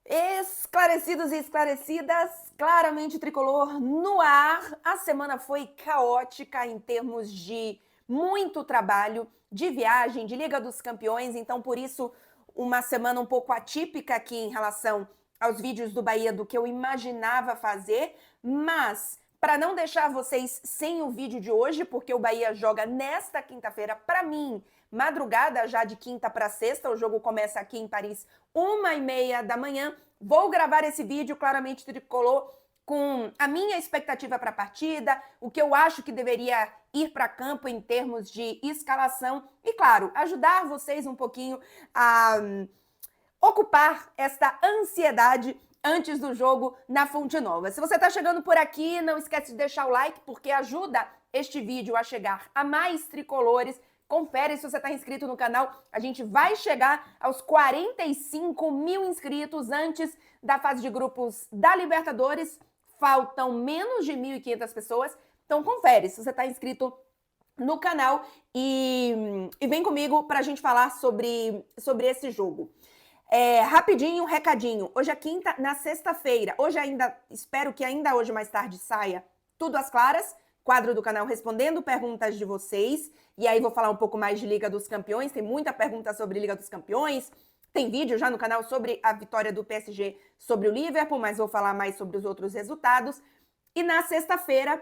Esclarecidos e esclarecidas, claramente tricolor no ar. A semana foi caótica em termos de muito trabalho, de viagem, de Liga dos Campeões, então por isso uma semana um pouco atípica aqui em relação aos vídeos do Bahia do que eu imaginava fazer, mas para não deixar vocês sem o vídeo de hoje, porque o Bahia joga nesta quinta-feira, para mim, madrugada já de quinta para sexta, o jogo começa aqui em Paris, 1h30 da manhã. Vou gravar esse vídeo, claramente tricolor, com a minha expectativa para a partida, o que eu acho que deveria ir para campo em termos de escalação e, claro, ajudar vocês um pouquinho a ocupar esta ansiedade antes do jogo na Fonte Nova. Se você está chegando por aqui, não esquece de deixar o like, porque ajuda este vídeo a chegar a mais tricolores. Confere se você está inscrito no canal. A gente vai chegar aos 45 mil inscritos antes da fase de grupos da Libertadores. Faltam menos de 1.500 pessoas. Então confere se você está inscrito no canal e vem comigo para a gente falar sobre esse jogo. Rapidinho, recadinho. Hoje é quinta, na sexta-feira. Hoje ainda, espero que ainda hoje mais tarde saia Tudo às Claras, quadro do canal respondendo perguntas de vocês. E aí vou falar um pouco mais de Liga dos Campeões. Tem muita pergunta sobre Liga dos Campeões. Tem vídeo já no canal sobre a vitória do PSG sobre o Liverpool, mas vou falar mais sobre os outros resultados. E na sexta-feira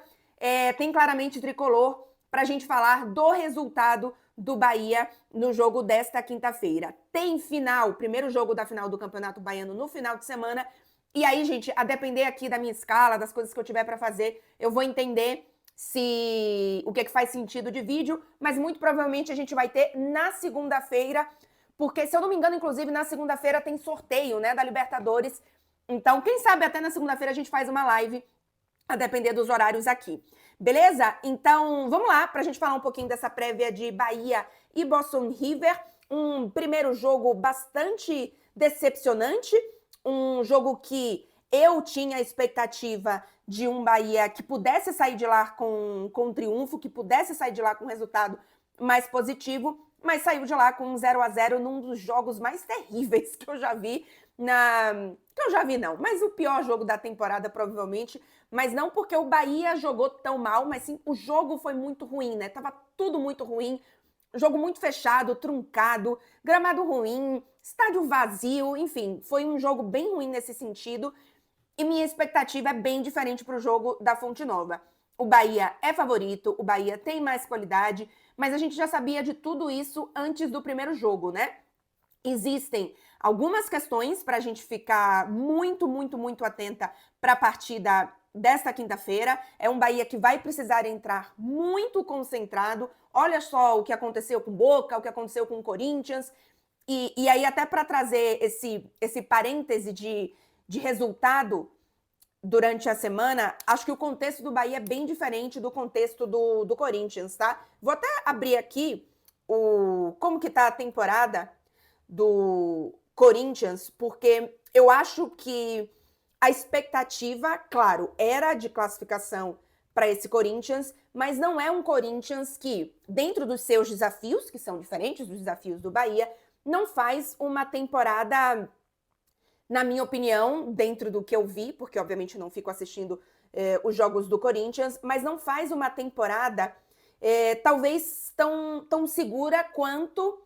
tem claramente tricolor para a gente falar do resultado do Bahia no jogo desta quinta-feira. Tem final, primeiro jogo da final do Campeonato Baiano no final de semana. E aí, gente, a depender aqui da minha escala, das coisas que eu tiver para fazer, eu vou entender o que faz sentido de vídeo, mas muito provavelmente a gente vai ter na segunda-feira, porque, se eu não me engano, inclusive, na segunda-feira tem sorteio, né, da Libertadores. Então, quem sabe até na segunda-feira a gente faz uma live, a depender dos horários aqui. Beleza? Então, vamos lá para a gente falar um pouquinho dessa prévia de Bahia e Boston River. Um primeiro jogo bastante decepcionante, um jogo que eu tinha a expectativa de um Bahia que pudesse sair de lá com triunfo, que pudesse sair de lá com resultado mais positivo, mas saiu de lá com um 0-0 num dos jogos mais terríveis que eu já vi mas o pior jogo da temporada, provavelmente, mas não porque o Bahia jogou tão mal, mas sim o jogo foi muito ruim, né? Tava tudo muito ruim, jogo muito fechado, truncado, gramado ruim, estádio vazio, enfim, foi um jogo bem ruim nesse sentido, e minha expectativa é bem diferente pro jogo da Fonte Nova. O Bahia é favorito, o Bahia tem mais qualidade, mas a gente já sabia de tudo isso antes do primeiro jogo, né? Existem algumas questões para a gente ficar muito, muito, muito atenta para a partida desta quinta-feira. É um Bahia que vai precisar entrar muito concentrado. Olha só o que aconteceu com o Boca, o que aconteceu com o Corinthians. E aí, até para trazer esse parêntese de resultado durante a semana, acho que o contexto do Bahia é bem diferente do contexto do Corinthians, tá? Vou até abrir aqui como que tá a temporada do Corinthians, porque eu acho que a expectativa, claro, era de classificação para esse Corinthians, mas não é um Corinthians que, dentro dos seus desafios, que são diferentes dos desafios do Bahia, não faz uma temporada, na minha opinião, dentro do que eu vi, porque obviamente não fico assistindo os jogos do Corinthians, mas não faz uma temporada talvez tão segura quanto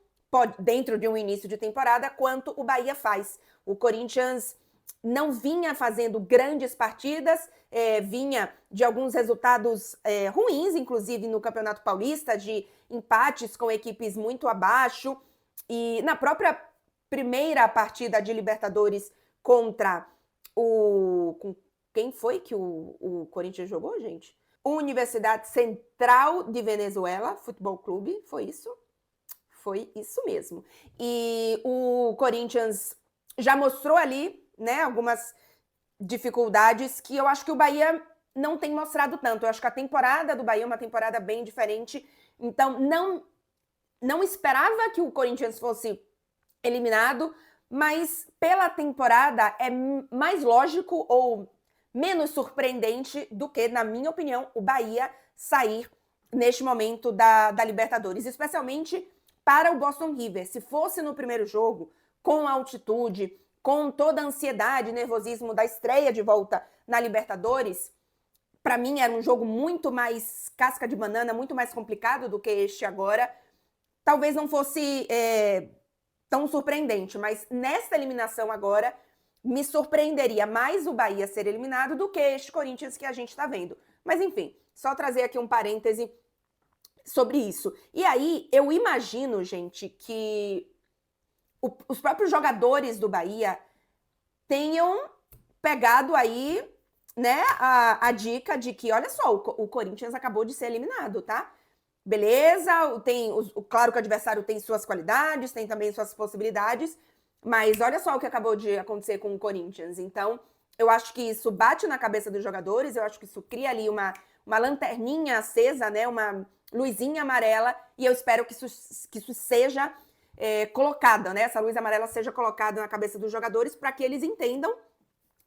dentro de um início de temporada, quanto o Bahia faz. O Corinthians não vinha fazendo grandes partidas, vinha de alguns resultados ruins, inclusive no Campeonato Paulista, de empates com equipes muito abaixo, e na própria primeira partida de Libertadores contra com quem foi que o Corinthians jogou, gente? Universidade Central de Venezuela, Futebol Clube, foi isso? Foi isso mesmo. E o Corinthians já mostrou ali, né, algumas dificuldades que eu acho que o Bahia não tem mostrado tanto. Eu acho que a temporada do Bahia é uma temporada bem diferente. Então, não esperava que o Corinthians fosse eliminado, mas pela temporada é mais lógico ou menos surpreendente do que, na minha opinião, o Bahia sair neste momento da Libertadores, especialmente para o Boston River. Se fosse no primeiro jogo, com altitude, com toda a ansiedade e nervosismo da estreia de volta na Libertadores, para mim era um jogo muito mais casca de banana, muito mais complicado do que este agora. Talvez não fosse tão surpreendente, mas nesta eliminação agora, me surpreenderia mais o Bahia ser eliminado do que este Corinthians que a gente está vendo. Mas enfim, só trazer aqui um parêntese sobre isso. E aí, eu imagino, gente, que os próprios jogadores do Bahia tenham pegado aí, né, a dica de que, olha só, o Corinthians acabou de ser eliminado, tá? Beleza, claro que o adversário tem suas qualidades, tem também suas possibilidades, mas olha só o que acabou de acontecer com o Corinthians. Então, eu acho que isso bate na cabeça dos jogadores, eu acho que isso cria ali uma lanterninha acesa, né, uma luzinha amarela, e eu espero que isso seja colocada, né, essa luz amarela seja colocada na cabeça dos jogadores para que eles entendam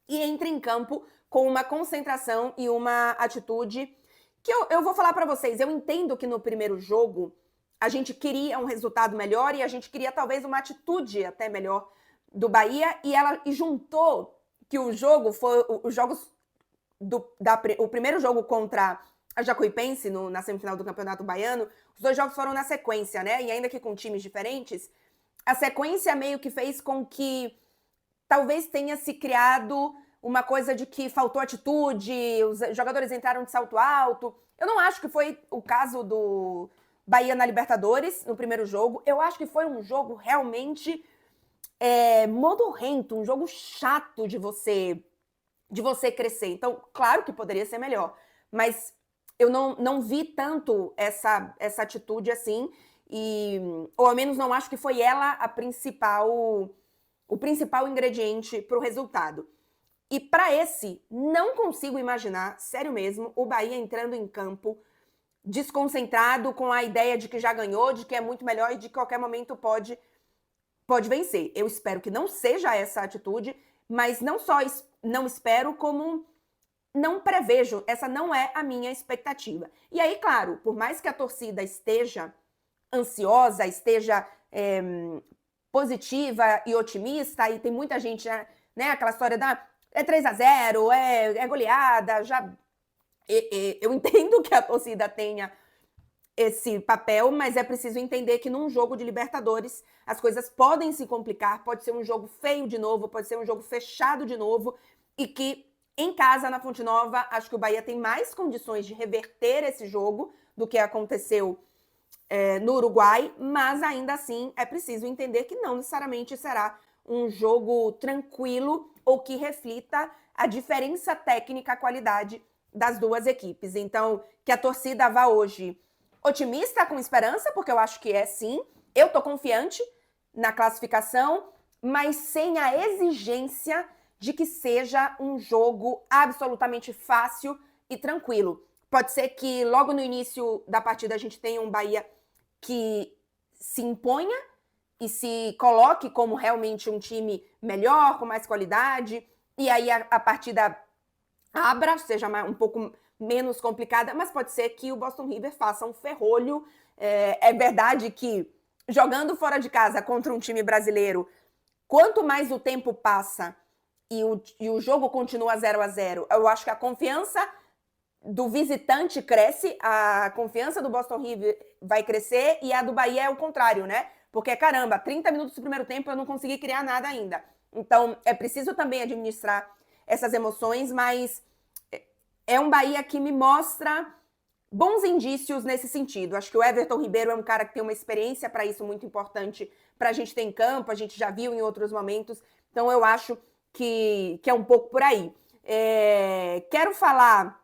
e entrem em campo com uma concentração e uma atitude que eu vou falar para vocês. Eu entendo que no primeiro jogo a gente queria um resultado melhor e a gente queria talvez uma atitude até melhor do Bahia, e juntou que o jogo foi os jogos o primeiro jogo contra a Jacuipense na semifinal do Campeonato Baiano, os dois jogos foram na sequência, né? E ainda que com times diferentes, a sequência meio que fez com que talvez tenha se criado uma coisa de que faltou atitude, os jogadores entraram de salto alto. Eu não acho que foi o caso do Bahia na Libertadores, no primeiro jogo. Eu acho que foi um jogo realmente modorrento, um jogo chato de você crescer. Então, claro que poderia ser melhor, mas eu não vi tanto essa atitude assim, ou ao menos não acho que foi ela o principal ingrediente para o resultado. E para não consigo imaginar, sério mesmo, o Bahia entrando em campo desconcentrado, com a ideia de que já ganhou, de que é muito melhor e de que qualquer momento pode vencer. Eu espero que não seja essa atitude, mas não só não espero, como não prevejo. Essa não é a minha expectativa. E aí, claro, por mais que a torcida esteja ansiosa, esteja positiva e otimista, e tem muita gente, né, aquela história da 3-0, é goleada, eu entendo que a torcida tenha esse papel, mas é preciso entender que num jogo de Libertadores as coisas podem se complicar, pode ser um jogo feio de novo, pode ser um jogo fechado de novo, e que em casa, na Fonte Nova, acho que o Bahia tem mais condições de reverter esse jogo do que aconteceu no Uruguai, mas ainda assim é preciso entender que não necessariamente será um jogo tranquilo ou que reflita a diferença técnica, a qualidade das duas equipes. Então, que a torcida vá hoje otimista, com esperança, porque eu acho que é sim. Eu tô confiante na classificação, mas sem a exigência de que seja um jogo absolutamente fácil e tranquilo. Pode ser que logo no início da partida a gente tenha um Bahia que se imponha e se coloque como realmente um time melhor, com mais qualidade, e aí a partida abra, seja um pouco menos complicada, mas pode ser que o Boston River faça um ferrolho. É verdade que jogando fora de casa contra um time brasileiro, quanto mais o tempo passa e o jogo continua 0-0, eu acho que a confiança do visitante cresce, a confiança do Boston River vai crescer, e a do Bahia é o contrário, né? Porque, caramba, 30 minutos do primeiro tempo eu não consegui criar nada ainda. Então, é preciso também administrar essas emoções, mas é um Bahia que me mostra bons indícios nesse sentido. Acho que o Everton Ribeiro é um cara que tem uma experiência para isso muito importante para a gente ter em campo, a gente já viu em outros momentos, então eu acho que é um pouco por aí. Quero falar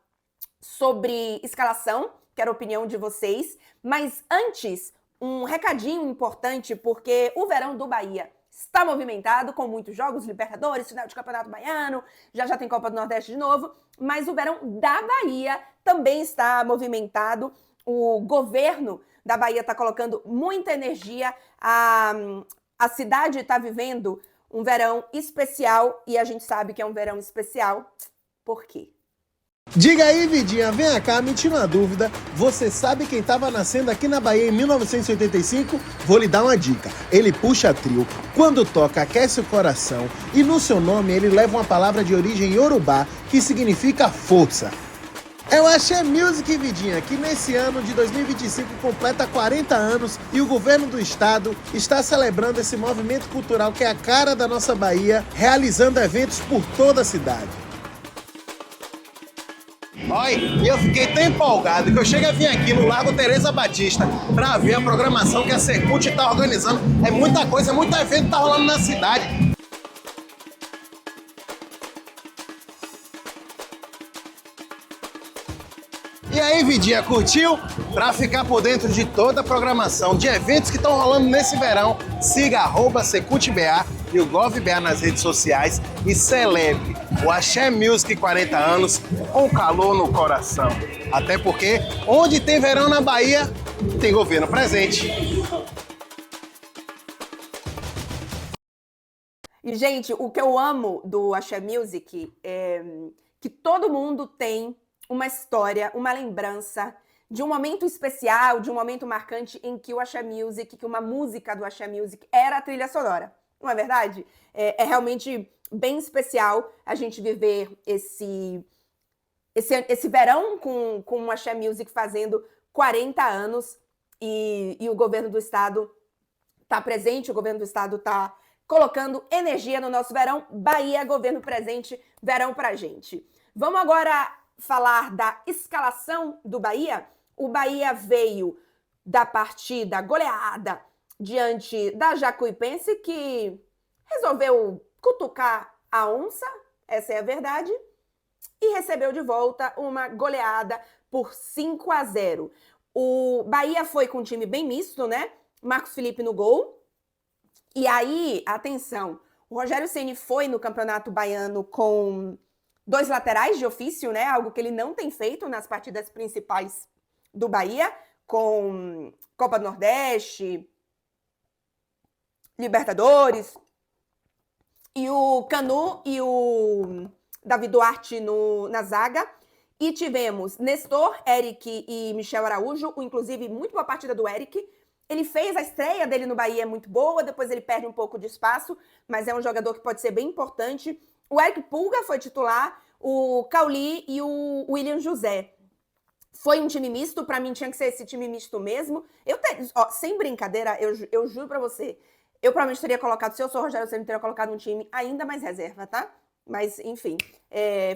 sobre escalação, quero a opinião de vocês, mas antes, um recadinho importante, porque o verão do Bahia está movimentado, com muitos jogos, Libertadores, final de Campeonato Baiano, já tem Copa do Nordeste de novo, mas o verão da Bahia também está movimentado. O governo da Bahia está colocando muita energia, a cidade está vivendo um verão especial, e a gente sabe que é um verão especial. Por quê? Diga aí, Vidinha, vem cá, me tira uma dúvida. Você sabe quem estava nascendo aqui na Bahia em 1985? Vou lhe dar uma dica. Ele puxa trio, quando toca aquece o coração e no seu nome ele leva uma palavra de origem iorubá que significa força. É o Axé Music, Vidinha, que nesse ano de 2025 completa 40 anos e o governo do estado está celebrando esse movimento cultural que é a cara da nossa Bahia, realizando eventos por toda a cidade. Olha, eu fiquei tão empolgado que eu cheguei a vir aqui no Largo Teresa Batista para ver a programação que a Secult está organizando. É muita coisa, é muito evento que tá rolando na cidade. E aí, Vidinha, curtiu? Para ficar por dentro de toda a programação de eventos que estão rolando nesse verão, siga @secult_BA e o GovBA nas redes sociais e celebre o Axé Music 40 anos com calor no coração. Até porque, onde tem verão na Bahia, tem governo presente. E, gente, o que eu amo do Axé Music é que todo mundo tem uma história, uma lembrança de um momento especial, de um momento marcante em que o Axé Music, que uma música do Axé Music era a trilha sonora. Não é verdade? É realmente bem especial a gente viver esse verão com o Axé Music fazendo 40 anos e o governo do estado está presente, o governo do estado está colocando energia no nosso verão. Bahia, governo presente, verão pra gente. Vamos agora falar da escalação do Bahia. O Bahia veio da partida goleada diante da Jacuipense, que resolveu cutucar a onça, essa é a verdade, e recebeu de volta uma goleada por 5-0. O Bahia foi com um time bem misto, né? Marcos Felipe no gol. E aí, atenção, o Rogério Ceni foi no Campeonato Baiano com 2 laterais de ofício, né? Algo que ele não tem feito nas partidas principais do Bahia, com Copa do Nordeste, Libertadores, e o Canu e o Davi Duarte na zaga. E tivemos Nestor, Eric e Michel Araújo, inclusive muito boa partida do Eric. Ele fez a estreia dele no Bahia, é muito boa, depois ele perde um pouco de espaço, mas é um jogador que pode ser bem importante. O Eric Pulga foi titular, o Cauli e o William José. Foi um time misto, pra mim tinha que ser esse time misto mesmo. Sem brincadeira, eu juro pra você, eu provavelmente teria colocado, se eu sou o Rogério Ceni, teria colocado um time ainda mais reserva, tá? Mas, enfim,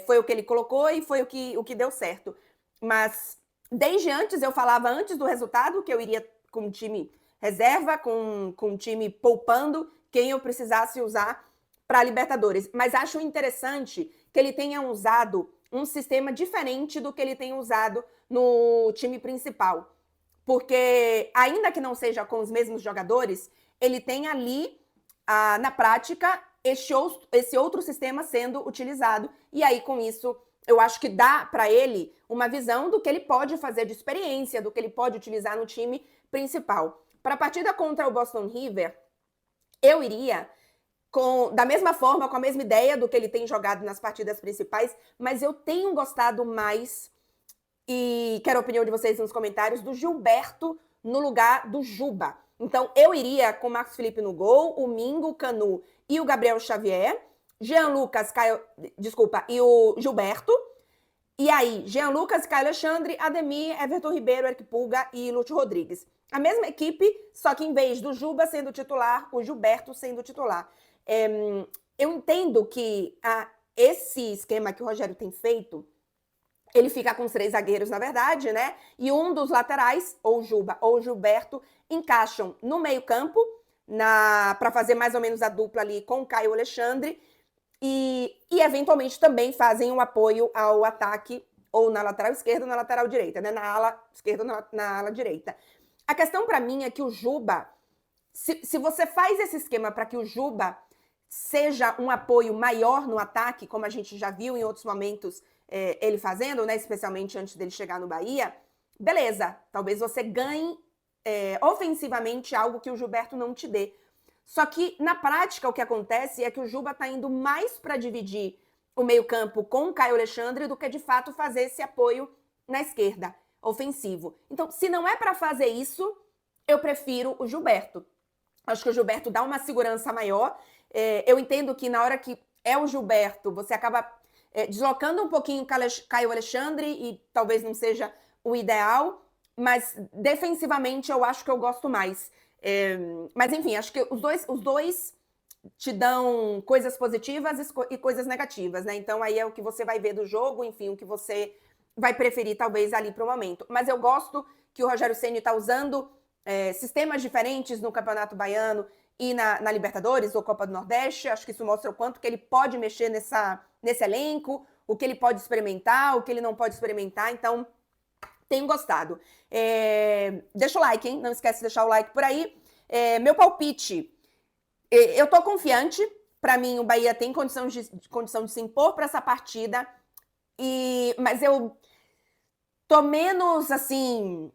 foi o que ele colocou e foi o que deu certo. Mas, desde antes, eu falava antes do resultado que eu iria com um time reserva, com um time poupando quem eu precisasse usar para a Libertadores. Mas acho interessante que ele tenha usado um sistema diferente do que ele tem usado no time principal. Porque, ainda que não seja com os mesmos jogadores, ele tem ali, na prática, esse outro sistema sendo utilizado. E aí, com isso, eu acho que dá para ele uma visão do que ele pode fazer de experiência, do que ele pode utilizar no time principal. Para a partida contra o Boston River, eu iria da mesma forma, com a mesma ideia do que ele tem jogado nas partidas principais, mas eu tenho gostado mais, e quero a opinião de vocês nos comentários, do Gilberto no lugar do Juba. Então, eu iria com o Marcos Felipe no gol, o Mingo, o Canu e o Gabriel Xavier, Jean Lucas, e o Gilberto. E aí, Jean Lucas, Caio Alexandre, Ademir, Everton Ribeiro, Eric Pulga e Lúcio Rodrigues. A mesma equipe, só que em vez do Juba sendo titular, o Gilberto sendo titular. Eu entendo que esse esquema que o Rogério tem feito, ele fica com os 3 zagueiros, na verdade, né? E um dos laterais, ou o Juba ou o Gilberto, encaixam no meio-campo, para fazer mais ou menos a dupla ali com o Caio Alexandre, e eventualmente também fazem um apoio ao ataque, ou na lateral esquerda ou na lateral direita, né? Na ala esquerda ou na ala direita. A questão para mim é que o Juba, se você faz esse esquema para que o Juba seja um apoio maior no ataque, como a gente já viu em outros momentos ele fazendo, né, especialmente antes dele chegar no Bahia, beleza, talvez você ganhe ofensivamente algo que o Gilberto não te dê. Só que, na prática, o que acontece é que o Juba está indo mais para dividir o meio-campo com o Caio Alexandre do que de fato fazer esse apoio na esquerda, ofensivo. Então, se não é para fazer isso, eu prefiro o Gilberto. Acho que o Gilberto dá uma segurança maior. Eu entendo que na hora que é o Gilberto, você acaba deslocando um pouquinho o Caio Alexandre e talvez não seja o ideal, mas defensivamente eu acho que eu gosto mais. Mas enfim, acho que os dois te dão coisas positivas e coisas negativas, né? Então aí é o que você vai ver do jogo, enfim, o que você vai preferir talvez ali para o momento. Mas eu gosto que o Rogério Ceni está usando sistemas diferentes no Campeonato Baiano e na Libertadores ou Copa do Nordeste. Acho que isso mostra o quanto que ele pode mexer nesse elenco, o que ele pode experimentar, o que ele não pode experimentar. Então, tenho gostado. Deixa o like, hein? Não esquece de deixar o like por aí. Meu palpite. Eu tô confiante. Para mim, o Bahia tem condição de se impor para essa partida. Mas eu tô menos, assim,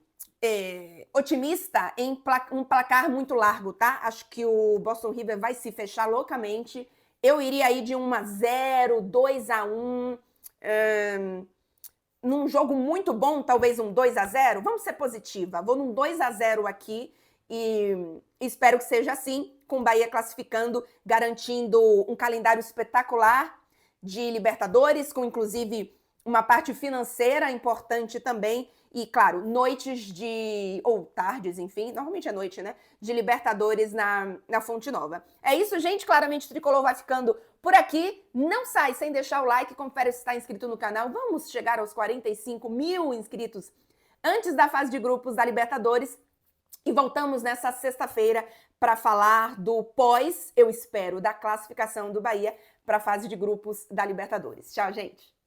otimista em um placar muito largo, tá? Acho que o Boston River vai se fechar loucamente. Eu iria aí de 1-0, 2-1. Num jogo muito bom, talvez um 2-0. Vamos ser positiva. Vou num 2-0 aqui e espero que seja assim, com o Bahia classificando, garantindo um calendário espetacular de Libertadores, com inclusive uma parte financeira importante também. E, claro, noites ou tardes, enfim, normalmente é noite, né? De Libertadores na Fonte Nova. É isso, gente. Claramente o Tricolor vai ficando por aqui. Não sai sem deixar o like, confere se está inscrito no canal. Vamos chegar aos 45 mil inscritos antes da fase de grupos da Libertadores. E voltamos nessa sexta-feira para falar do eu espero, da classificação do Bahia para a fase de grupos da Libertadores. Tchau, gente!